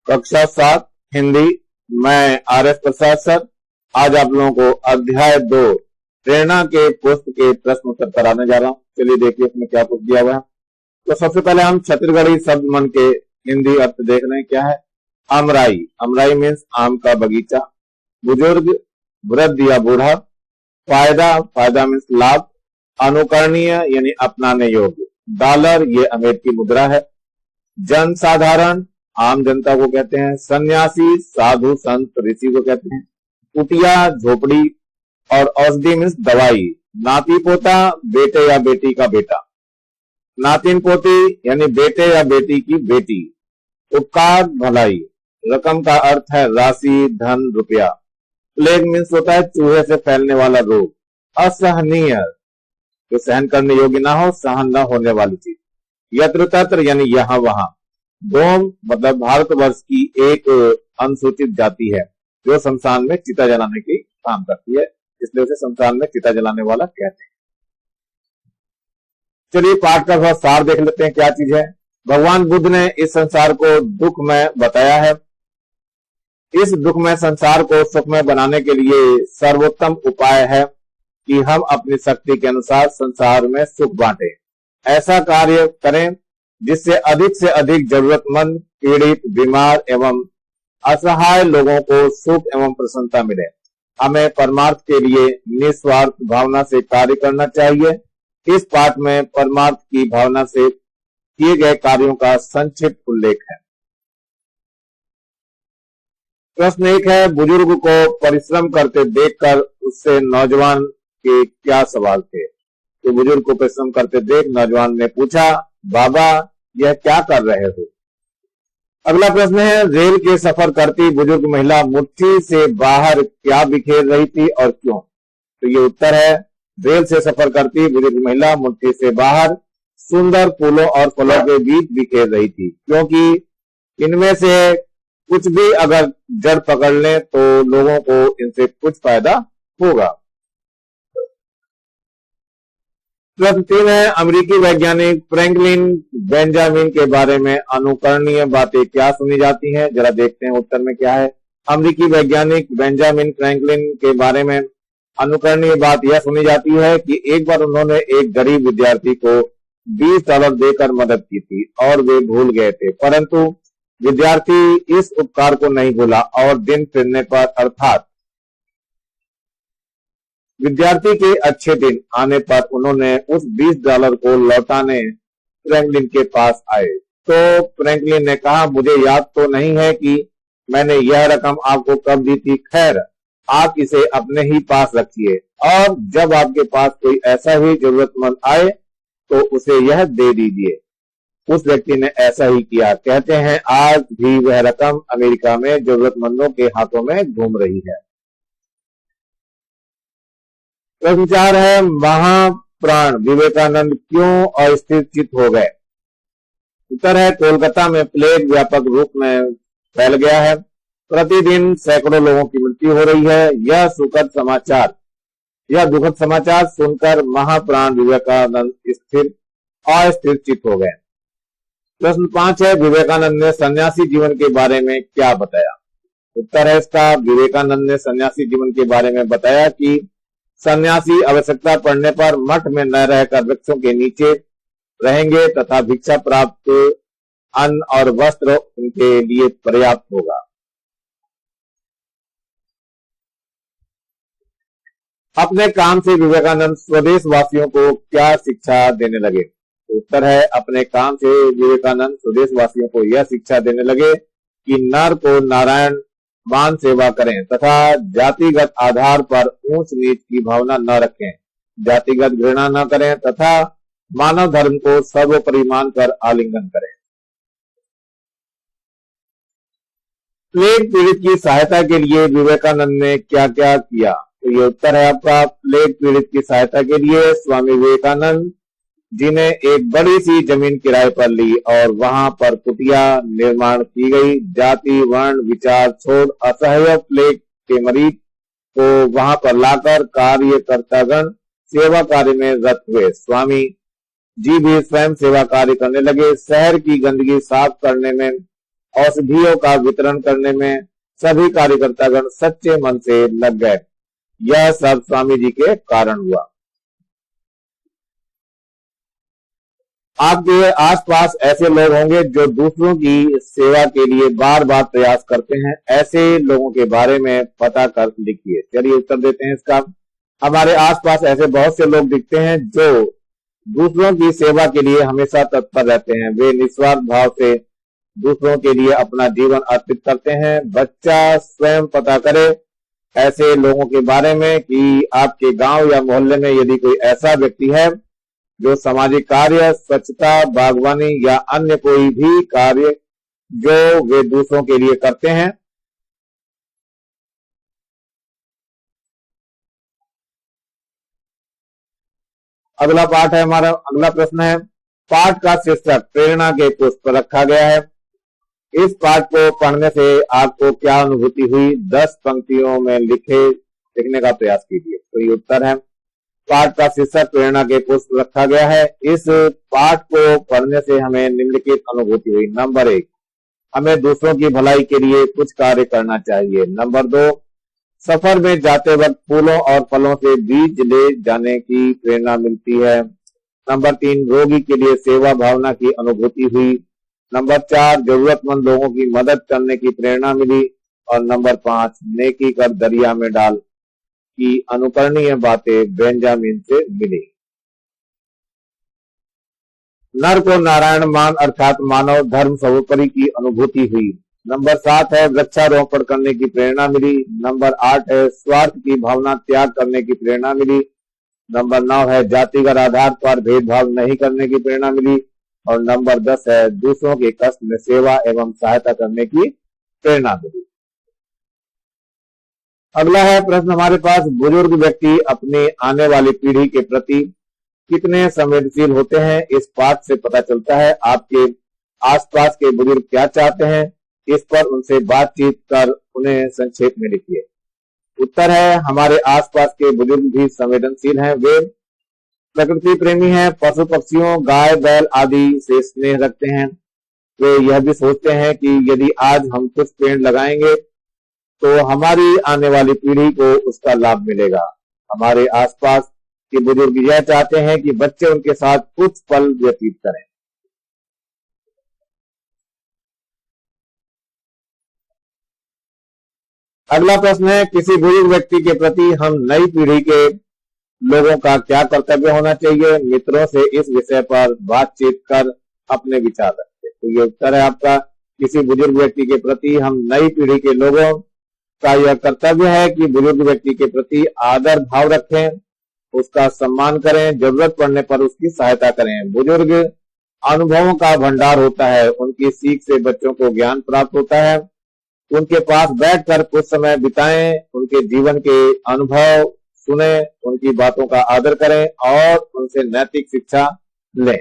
कक्षा 7 हिंदी। मैं आर.एस. प्रसाद सर आज आप लोगों को अध्याय 2 प्रेरणा के पुस्तक के प्रश्न उत्तर कराने जा रहा हूँ। चलिए देखिए इसमें क्या कुछ दिया हुआ है। तो सबसे पहले हम छत्तीसगढ़ी शब्द मन के हिंदी अर्थ देख रहे हैं। क्या है? अमराई। अमराई मीन्स आम का बगीचा। बुजुर्ग, वृद्ध या बूढ़ा। फायदा, फायदा मीन्स लाभ। अनुकरणीय यानी अपनाने योग्य। डॉलर, ये अमेरिकी मुद्रा है। जन साधारण, आम जनता को कहते हैं। सन्यासी, साधु संत ऋषि को कहते हैं। कुटिया, झोपड़ी। और औषधि मीन्स दवाई। नाती पोता, बेटे या बेटी का बेटा। नातिन पोती यानी बेटे या बेटी की बेटी। उपकार, भलाई। रकम का अर्थ है राशि, धन, रुपया। प्लेग मीन्स होता है चूहे से फैलने वाला रोग। असहनीय, जो सहन करने योग्य ना हो, सहन न होने वाली चीज। यत्र तत्र यानी यहां वहां। डोम मतलब भारतवर्ष की एक अनुसूचित जाति है जो शमशान में चिता जलाने की काम करती है, इसलिए उसे शमशान में चिता जलाने वाला कहते हैं। चलिए पाठ का थोड़ा सार देख लेते हैं क्या चीज है। भगवान बुद्ध ने इस संसार को दुखमय बताया है। इस दुखमय संसार को सुखमय बनाने के लिए सर्वोत्तम उपाय है कि हम अपनी शक्ति के अनुसार संसार में सुख बांटें। ऐसा कार्य करें जिससे से अधिक जरूरतमंद, पीड़ित, बीमार एवं असहाय लोगों को सुख एवं प्रसन्नता मिले। हमें परमार्थ के लिए निस्वार्थ भावना से कार्य करना चाहिए। इस पाठ में परमार्थ की भावना से किए गए कार्यों का संक्षिप्त उल्लेख है। प्रश्न 1 है, बुजुर्ग को परिश्रम करते देखकर उससे नौजवान के क्या सवाल थे? तो बुजुर्ग को परिश्रम करते देख नौजवान ने पूछा, बाबा यह क्या कर रहे हो? अगला प्रश्न है, रेल के सफर करती बुजुर्ग महिला मुट्ठी से बाहर क्या बिखेर रही थी और क्यों? तो ये उत्तर है, रेल से सफर करती बुजुर्ग महिला मुट्ठी से बाहर सुंदर फूलों और फलों के बीच बिखेर रही थी, क्योंकि इनमें से कुछ भी अगर जड़ पकड़ ले तो लोगों को इनसे कुछ फायदा होगा। प्रश्न 3 है, अमेरिकी वैज्ञानिक फ्रैंकलिन बेंजामिन के बारे में अनुकरणीय बातें क्या सुनी जाती हैं? जरा देखते हैं उत्तर में क्या है। अमेरिकी वैज्ञानिक बेंजामिन फ्रैंकलिन के बारे में अनुकरणीय बात यह सुनी जाती है कि एक बार उन्होंने एक गरीब विद्यार्थी को $20 देकर मदद की थी और वे भूल गए थे, परंतु विद्यार्थी इस उपकार को नहीं भूला और दिन फिरने पर अर्थात विद्यार्थी के अच्छे दिन आने पर उन्होंने उस $20 को लौटाने फ्रैंकलिन के पास आए। तो फ्रैंकलिन ने कहा, मुझे याद तो नहीं है कि मैंने यह रकम आपको कब दी थी, खैर आप इसे अपने ही पास रखिए और जब आपके पास कोई ऐसा ही जरूरतमंद आए तो उसे यह दे दीजिए। उस व्यक्ति ने ऐसा ही किया। कहते हैं आज भी वह रकम अमेरिका में जरूरतमंदों के हाथों में घूम रही है। प्रश्न 4 है, महाप्राण विवेकानंद क्यों अस्थिर चित्त हो गए? उत्तर है, कोलकाता में प्लेग व्यापक रूप में फैल गया है। प्रतिदिन सैकड़ों लोगों की मृत्यु हो रही है। यह दुखद समाचार सुनकर महाप्राण विवेकानंद अस्थिर चित्त हो गए। प्रश्न 5 है, विवेकानंद ने सन्यासी जीवन के बारे में क्या बताया? उत्तर है इसका, विवेकानंद ने सन्यासी जीवन के बारे में बताया कि सन्यासी आवश्यकता पड़ने पर मठ में न रहकर वृक्षों के नीचे रहेंगे तथा भिक्षा प्राप्त अन्न और वस्त्र उनके लिए पर्याप्त होगा। अपने काम से विवेकानंद स्वदेश वासियों को क्या शिक्षा देने लगे? उत्तर है, अपने काम से विवेकानंद स्वदेश वासियों को यह शिक्षा देने लगे कि नर को नारायण मान सेवा करें तथा जातिगत आधार पर ऊंच नीच की भावना न रखें, जातिगत घृणा न करें तथा मानव धर्म को सर्वोपरि मानकर आलिंगन करें। प्लेग पीड़ित की सहायता के लिए विवेकानंद ने क्या क्या किया? तो ये उत्तर है आपका, प्लेग पीड़ित की सहायता के लिए स्वामी विवेकानंद जी ने एक बड़ी सी जमीन किराए पर ली और वहां पर कुटिया निर्माण की गई। जाति वर्ण विचार छोड़ असह्य प्लेग के मरीज को वहां पर लाकर कार्यकर्तागण सेवा कार्य में रत हुए। स्वामी जी भी स्वयं सेवा कार्य करने लगे। शहर की गंदगी साफ करने में औषधियों का वितरण करने में सभी कार्यकर्तागण सच्चे मन से लग गए। यह सब स्वामी जी के कारण हुआ। आपके आसपास ऐसे लोग होंगे जो दूसरों की सेवा के लिए बार बार प्रयास करते हैं। ऐसे लोगों के बारे में पता कर लिखिए। चलिए उत्तर देते हैं इसका। हमारे आसपास ऐसे बहुत से लोग दिखते हैं जो दूसरों की सेवा के लिए हमेशा तत्पर रहते हैं। वे निस्वार्थ भाव से दूसरों के लिए अपना जीवन अर्पित करते हैं। बच्चा स्वयं पता करे ऐसे लोगों के बारे में कि आपके गांव या मोहल्ले में यदि कोई ऐसा व्यक्ति है जो सामाजिक कार्य, स्वच्छता, बागवानी या अन्य कोई भी कार्य जो वे दूसरों के लिए करते हैं। अगला पाठ है हमारा। अगला प्रश्न है, पाठ का शीर्षक प्रेरणा के पुष्प रखा गया है। इस पाठ को पढ़ने से आपको क्या अनुभूति हुई? 10 पंक्तियों में लिखने का प्रयास कीजिए। तो ये उत्तर है। पाठ का शीर्षक प्रेरणा के पुष्प रखा गया है। इस पाठ को पढ़ने से हमें निम्नलिखित अनुभूति हुई। नंबर 1, हमें दूसरों की भलाई के लिए कुछ कार्य करना चाहिए। नंबर 2, सफर में जाते वक्त फूलों और फलों से बीज ले जाने की प्रेरणा मिलती है। नंबर 3, रोगी के लिए सेवा भावना की अनुभूति हुई। नंबर 4, जरूरतमंद लोगों की मदद करने की प्रेरणा मिली। और नंबर 5, नेकी कर दरिया में डाल की अनुकरणीय बातें बेंजामिन से मिली। नर को नारायण मान अर्थात मानव धर्म सर्वोपरि की अनुभूति हुई। नंबर 7 है, वृक्षारोपण करने की प्रेरणा मिली। नंबर 8 है, स्वार्थ की भावना त्याग करने की प्रेरणा मिली। नंबर 9 है, जातिगत आधार पर भेदभाव नहीं करने की प्रेरणा मिली। और नंबर 10 है, दूसरों के कष्ट में सेवा एवं सहायता करने की प्रेरणा मिली। अगला है प्रश्न हमारे पास, बुजुर्ग व्यक्ति अपने आने वाली पीढ़ी के प्रति कितने संवेदनशील होते हैं? इस पाठ से पता चलता है आपके आसपास के बुजुर्ग क्या चाहते हैं। इस पर उनसे बातचीत कर उन्हें संक्षेप में लिखिए। उत्तर है, हमारे आसपास के बुजुर्ग भी संवेदनशील हैं। वे प्रकृति प्रेमी हैं, पशु पक्षियों, गाय बैल आदि से स्नेह रखते हैं। वे यह भी सोचते हैं कि यदि आज हम कुछ पेड़ लगाएंगे तो हमारी आने वाली पीढ़ी को उसका लाभ मिलेगा। हमारे आसपास के बुजुर्ग यह चाहते हैं कि बच्चे उनके साथ कुछ पल व्यतीत करें। अगला प्रश्न है, किसी बुजुर्ग व्यक्ति के प्रति हम नई पीढ़ी के लोगों का क्या कर्तव्य होना चाहिए? मित्रों से इस विषय पर बातचीत कर अपने विचार रखें। तो ये उत्तर है आपका। किसी बुजुर्ग व्यक्ति के प्रति हम नई पीढ़ी के लोगों का यह कर्तव्य है कि बुजुर्ग व्यक्ति के प्रति आदर भाव रखें, उसका सम्मान करें, जरूरत पड़ने पर उसकी सहायता करें। बुजुर्ग अनुभवों का भंडार होता है, उनकी सीख से बच्चों को ज्ञान प्राप्त होता है। उनके पास बैठकर कुछ समय बिताएं, उनके जीवन के अनुभव सुने, उनकी बातों का आदर करें और उनसे नैतिक शिक्षा लें।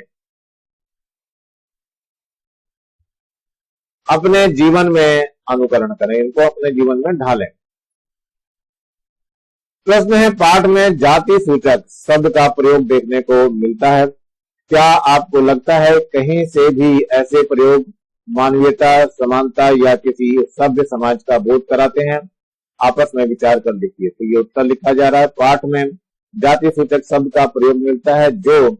अपने जीवन में अनुकरण करें, इनको अपने जीवन में ढालें। प्रश्न है, पाठ में जाति सूचक शब्द का प्रयोग देखने को मिलता है। क्या आपको लगता है कहीं से भी ऐसे प्रयोग मानवीयता, समानता या किसी सभ्य समाज का बोध कराते हैं? आपस में विचार कर लिखिए। तो ये उत्तर लिखा जा रहा है। पाठ में जाति सूचक शब्द का प्रयोग मिलता है जो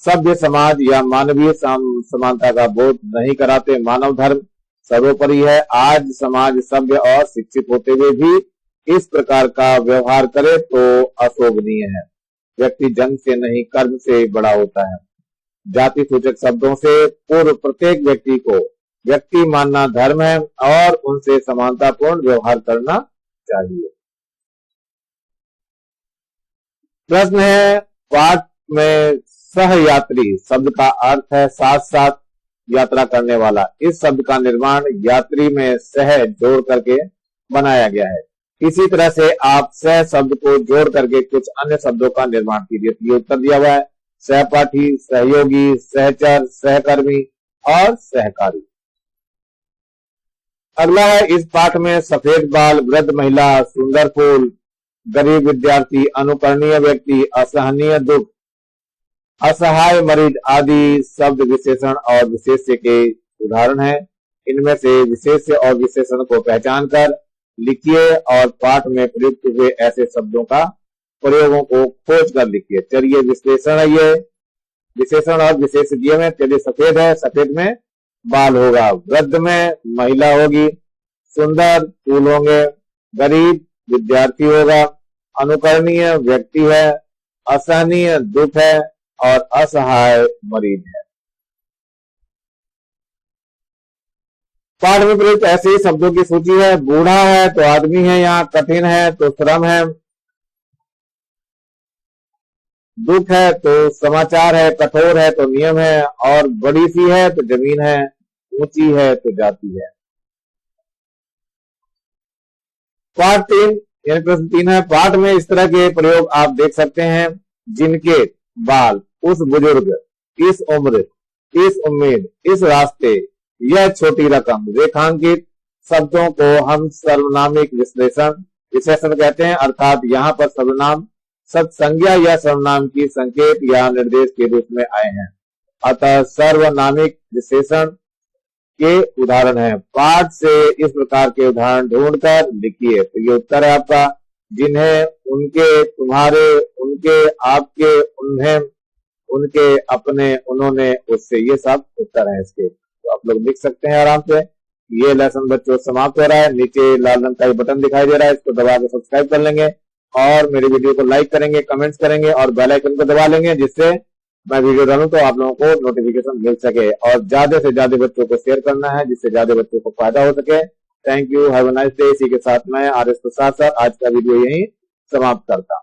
सभ्य समाज या मानवीय समानता का बोध नहीं कराते। मानव धर्म सर्वोपरि है। आज समाज सभ्य और शिक्षित होते हुए भी इस प्रकार का व्यवहार करे तो अशोभनीय है। व्यक्ति जन्म से नहीं कर्म से बड़ा होता है। जाति सूचक शब्दों से पूर्व प्रत्येक व्यक्ति को व्यक्ति मानना धर्म है और उनसे समानतापूर्ण व्यवहार करना चाहिए। प्रश्न है, पाठ में सहयात्री शब्द का अर्थ है साथ साथ यात्रा करने वाला। इस शब्द का निर्माण यात्री में सह जोड़ करके बनाया गया है। इसी तरह से आप सह शब्द को जोड़ करके कुछ अन्य शब्दों का निर्माण कीजिए। तो ये उत्तर दिया हुआ है, सहपाठी, सहयोगी, सहचर, सहकर्मी और सहकारी। अगला है, इस पाठ में सफेद बाल, वृद्ध महिला, सुंदर फूल, गरीब विद्यार्थी, अनुकरणीय व्यक्ति, असहनीय दुख, असहाय मरीज आदि शब्द विशेषण और विशेष्य के उदाहरण हैं। इनमें से विशेष और विशेषण को पहचान कर लिखिए और पाठ में प्रयुक्त हुए ऐसे शब्दों का प्रयोगों को खोज कर लिखिए। चलिए विश्लेषण है ये, विशेषण और विशेषज्ञ में चलिए सफेद है, सफेद में बाल होगा, वृद्ध में महिला होगी, सुंदर फूल होंगे, गरीब विद्यार्थी होगा, अनुकरणीय व्यक्ति है, असहनीय दुख है और असहाय मरीज है। पाठ में प्रयुक्त ऐसे ही शब्दों की सूची है। बूढ़ा है तो आदमी है, यहाँ कठिन है तो श्रम है, दुख है तो समाचार है, कठोर है तो नियम है और बड़ी सी है तो जमीन है, ऊंची है तो जाति है। पाठ 3 यानी प्रश्न 3 है। पाठ में इस तरह के प्रयोग आप देख सकते हैं, जिनके बाल, उस बुजुर्ग, इस उम्र, इस उम्मीद, इस रास्ते, यह छोटी रकम, रेखांकित शब्दों को हम सर्वनामिक विशेषण कहते हैं, अर्थात यहाँ पर सर्वनाम सत्संज्ञा या सर्वनाम की संकेत या निर्देश के रूप में आए हैं, अतः सर्वनामिक विशेषण के उदाहरण हैं। पाठ से इस प्रकार के उदाहरण ढूंढकर लिखिए। तो ये उत्तर है आपका, जिन्हें, उनके, तुम्हारे, उनके, आपके, उन्हें, उनके, अपने, उन्होंने, उससे, ये सब उत्तर है इसके। तो आप लोग लिख सकते हैं आराम से। ये लेसन बच्चों समाप्त हो रहा है। नीचे लाल रंग का बटन दिखाई दे रहा है, इसको दबा के सब्सक्राइब कर लेंगे और मेरे वीडियो को लाइक करेंगे, कमेंट्स करेंगे और बेल आइकन को दबा लेंगे, जिससे मैं वीडियो डालूं तो आप लोगों को नोटिफिकेशन मिल सके। और ज्यादा से ज्यादा बच्चों को शेयर करना है, जिससे ज्यादा बच्चों को फायदा हो सके। Thank you, have a nice day. इसी के साथ मैं RS प्रसाद सर आज का वीडियो यहीं समाप्त करता हूं।